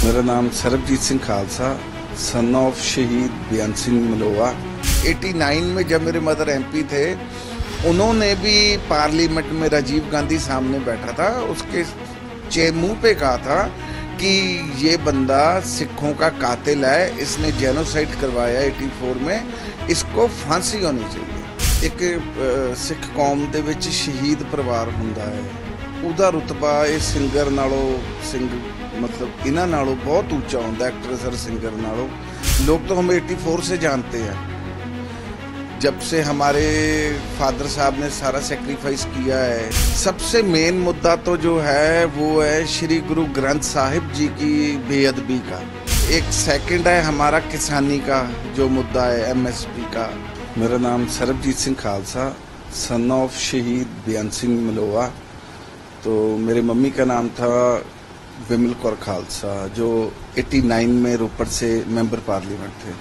मेरा नाम Sarabjit Singh Khalsa, son of शहीद बेअंत सिंह मलोआ। 89 में जब मेरे मदर एमपी थे, उन्होंने भी पार्लियामेंट में राजीव गांधी सामने बैठा था, उसके मुंह पे कहा था कि ये बंदा सिखों का कातिल है, इसने जेनोसाइड करवाया 84 में, इसको फांसी होनी चाहिए। एक सिख कौम ਦੇ ਵਿੱਚ शहीद परिवार ਹੁੰਦਾ है, ਉਹਦਾ रुतबा ਇਹ ਸਿੰਗਰ ਨਾਲੋਂ मतलब इन्हां नालों बहुत ऊंचा होता है, एक्ट्रेस और सिंगर नालों। लोग तो हमें 84 से जानते हैं, जब से हमारे फादर साहब ने सारा सेक्रीफाइस किया है। सबसे मेन मुद्दा तो जो है वो है श्री गुरु ग्रंथ साहिब जी की बेअदबी का। एक सेकंड है हमारा किसानी का जो मुद्दा है, MSP का। मेरा नाम सरबजीत सिंह खालसा, सन ऑफ शहीद बेअंत सिंह मलोआ। तो मेरे मम्मी का नाम था विमल कौर खालसा, जो 89 में रोपड़ से मेंबर पार्लियामेंट थे।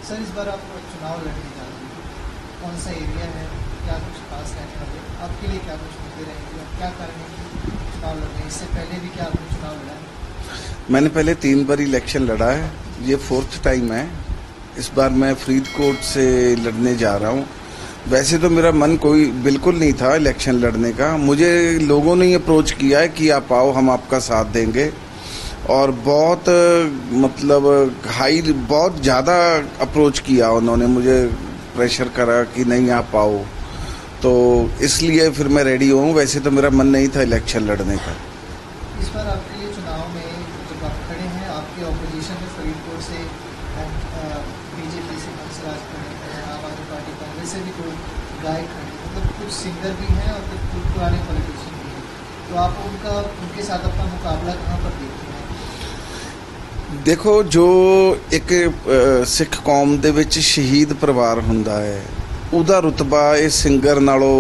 सर, इस बार आप चुनाव लड़ने जा रहे हैं, कौन सा एरिया है, क्या कुछ खास रहने वाले, आपके लिए क्या कुछ मुद्दे रहेंगे, क्या करेंगे चुनाव लड़ने? इससे पहले भी क्या आपने चुनाव लड़ा है? मैंने पहले 3 बार इलेक्शन लड़ा है, ये 4th टाइम है। इस बार मैं फरीदकोट से लड़ने जा रहा हूँ। वैसे तो मेरा मन कोई बिल्कुल नहीं था इलेक्शन लड़ने का, मुझे लोगों ने अप्रोच किया है कि आप आओ, हम आपका साथ देंगे, और बहुत मतलब बहुत ज़्यादा अप्रोच किया उन्होंने, मुझे प्रेशर करा कि नहीं आप आओ, तो इसलिए फिर मैं रेडी हूँ। वैसे तो मेरा मन नहीं था इलेक्शन लड़ने का। इस बार आपके लिए चुनाव में जब आप खड़े हैं, आपके ऑपोजिशन में फरीदकोट से बीजेपी से हंसराज खड़े हैं, आम आदमी पार्टी कांग्रेस से भी कोई गायक खड़े, मतलब कुछ सिंगर भी हैं और कुछ पुराने पॉलिटिशियन भी हैं, तो आप उनके साथ अपना मुकाबला कहाँ पर देखते हैं? देखो, जो एक सिख कौम ਦੇ ਵਿੱਚ शहीद परिवार ਹੁੰਦਾ है, ਉਹਦਾ रुतबा ਇਹ ਸਿੰਗਰ ਨਾਲੋਂ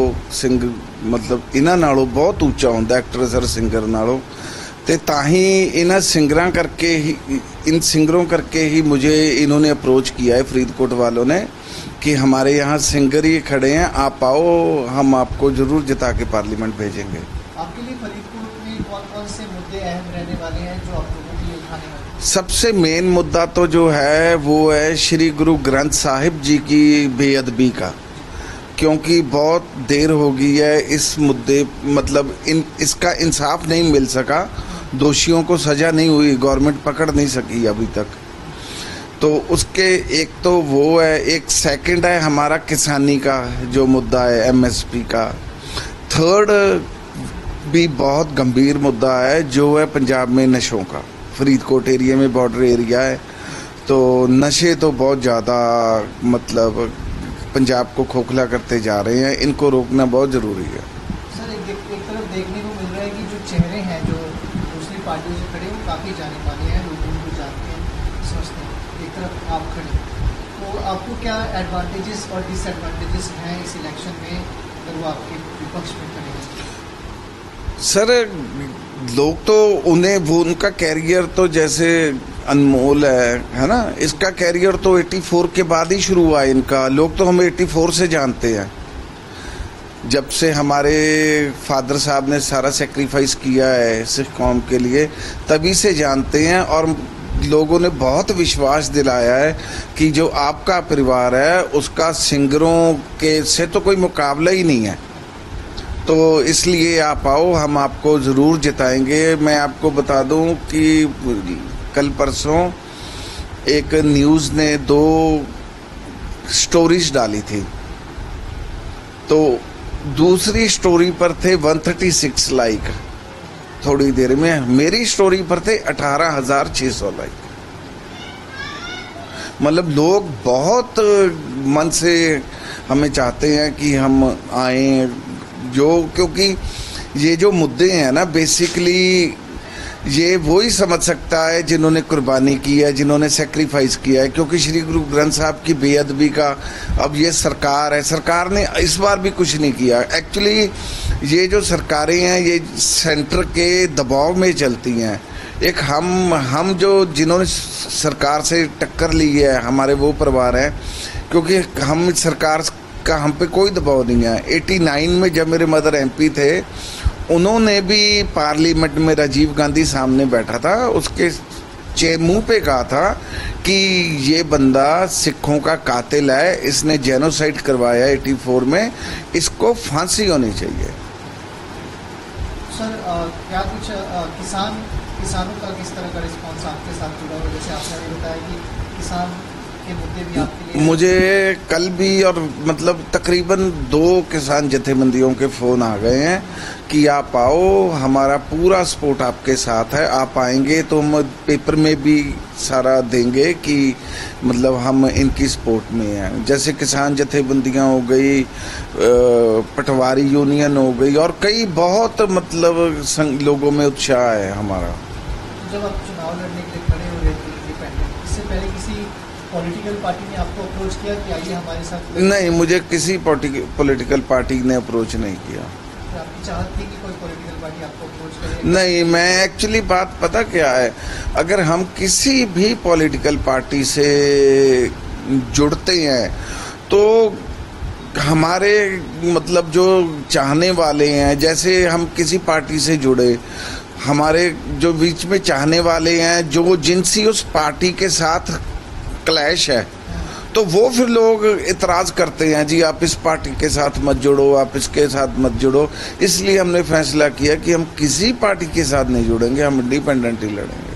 मतलब इन्हां नालों बहुत ऊंचा होता है, एक्ट्रेस और सिंगर नालों। तो ताही इन सिंगरों करके ही मुझे इन्होंने अप्रोच किया है, फरीदकोट वालों ने, कि हमारे यहाँ सिंगर ही खड़े हैं, आप आओ, हम आपको ज़रूर जिता के पार्लियामेंट भेजेंगे। आपके लिए फरीदकोट में कौन से मुद्दे अहम रहने वाले हैं जो आप लोगों के लिए उठाने वाले हैं? सबसे मेन मुद्दा तो जो है वो है श्री गुरु ग्रंथ साहिब जी की बेअदबी का, क्योंकि बहुत देर हो गई है इस मुद्दे, मतलब इसका इंसाफ नहीं मिल सका, दोषियों को सज़ा नहीं हुई, गवर्नमेंट पकड़ नहीं सकी अभी तक। तो उसके एक तो वो है, एक सेकंड है हमारा किसानी का जो मुद्दा है, MSP का। थर्ड भी बहुत गंभीर मुद्दा है जो है पंजाब में नशों का। फरीदकोट एरिया में बॉर्डर एरिया है, तो नशे तो बहुत ज़्यादा मतलब पंजाब को खोखला करते जा रहे हैं, इनको रोकना बहुत ज़रूरी है। सर, एक तरफ देखने को मिल रहा है कि जो चेहरे हैं जो दूसरी पार्टियों से खड़े, वो काफ़ी जाने माने हैं, लोग उनको जानते हैं, समझते हैं। एक तरफ आप खड़े, तो आपको क्या एडवांटेजेस और डिसएडवांटेजेस हैं इस इलेक्शन में अगर वो आपके विपक्ष में खड़े हैं? सर, लोग तो उनका कैरियर तो जैसे अनमोल है ना, इसका कैरियर तो 84 के बाद ही शुरू हुआ इनका। लोग तो हमें 84 से जानते हैं, जब से हमारे फादर साहब ने सारा सेक्रीफाइस किया है सिख कौम के लिए, तभी से जानते हैं। और लोगों ने बहुत विश्वास दिलाया है कि जो आपका परिवार है उसका सिंगरों के से तो कोई मुकाबला ही नहीं है, तो इसलिए आप आओ, हम आपको ज़रूर जिताएंगे। मैं आपको बता दूं कि कल परसों एक न्यूज़ ने 2 स्टोरीज डाली थी, तो दूसरी स्टोरी पर थे 136 लाइक, थोड़ी देर में मेरी स्टोरी पर थे 18,600 लाइक। मतलब लोग बहुत मन से हमें चाहते हैं कि हम आएँ, क्योंकि ये जो मुद्दे हैं ना, बेसिकली ये वही समझ सकता है जिन्होंने कुर्बानी की है, जिन्होंने सेक्रीफाइस किया है। क्योंकि श्री गुरु ग्रंथ साहब की बेअदबी का अब ये सरकार है, सरकार ने इस बार भी कुछ नहीं किया। एक्चुअली ये जो सरकारें हैं ये सेंटर के दबाव में चलती हैं। एक हम जो जिन्होंने सरकार से टक्कर ली है, हमारे वो परिवार हैं, क्योंकि हम सरकार का हम पे कोई दबाव नहीं है। 89 में जब मेरे मदर MP थे, उन्होंने भी पार्लियामेंट में राजीव गांधी सामने बैठा था, उसके मुंह पे कहा था कि ये बंदा सिखों का कातिल है, इसने जेनोसाइड करवाया 84 में, इसको फांसी होनी चाहिए। सर क्या कुछ किसानों का किस तरह का रिस्पॉन्स आपके साथ जुड़ा हुआ? जैसे आपने अभी बताया कि किसान के मुद्दे भी आपके लिए, मुझे कल भी और मतलब तकरीबन 2 किसान जथेबंदियों के फ़ोन आ गए हैं कि आप आओ, हमारा पूरा सपोर्ट आपके साथ है, आप आएंगे तो हम पेपर में भी सारा देंगे कि मतलब हम इनकी सपोर्ट में हैं। जैसे किसान जथेबंदियां हो गई, पटवारी यूनियन हो गई, और कई बहुत मतलब लोगों में उत्साह है हमारा। जब आप चुनाव लड़ने के लिए खड़े हो रहे थे इंडिपेंडेंट, इससे पहले किसी पॉलिटिकल पार्टी ने आपको अप्रोच किया कि आइए हमारे साथ? नहीं, मुझे किसी पॉलिटिकल पार्टी ने अप्रोच नहीं किया। तो आपकी चाहत थी कि कोई पॉलिटिकल पार्टी आपको अप्रोच करे? नहीं, मैं एक्चुअली बात पता क्या है, अगर हम किसी भी पॉलिटिकल पार्टी से जुड़ते हैं तो हमारे मतलब जो चाहने वाले हैं, जैसे हम किसी पार्टी से जुड़े, हमारे जो बीच में चाहने वाले हैं जो जिनसी उस पार्टी के साथ क्लैश है, तो वो फिर लोग इतराज़ करते हैं, जी आप इस पार्टी के साथ मत जुड़ो, आप इसके साथ मत जुड़ो। इसलिए हमने फैसला किया कि हम किसी पार्टी के साथ नहीं जुड़ेंगे, हम इंडिपेंडेंट ही लड़ेंगे।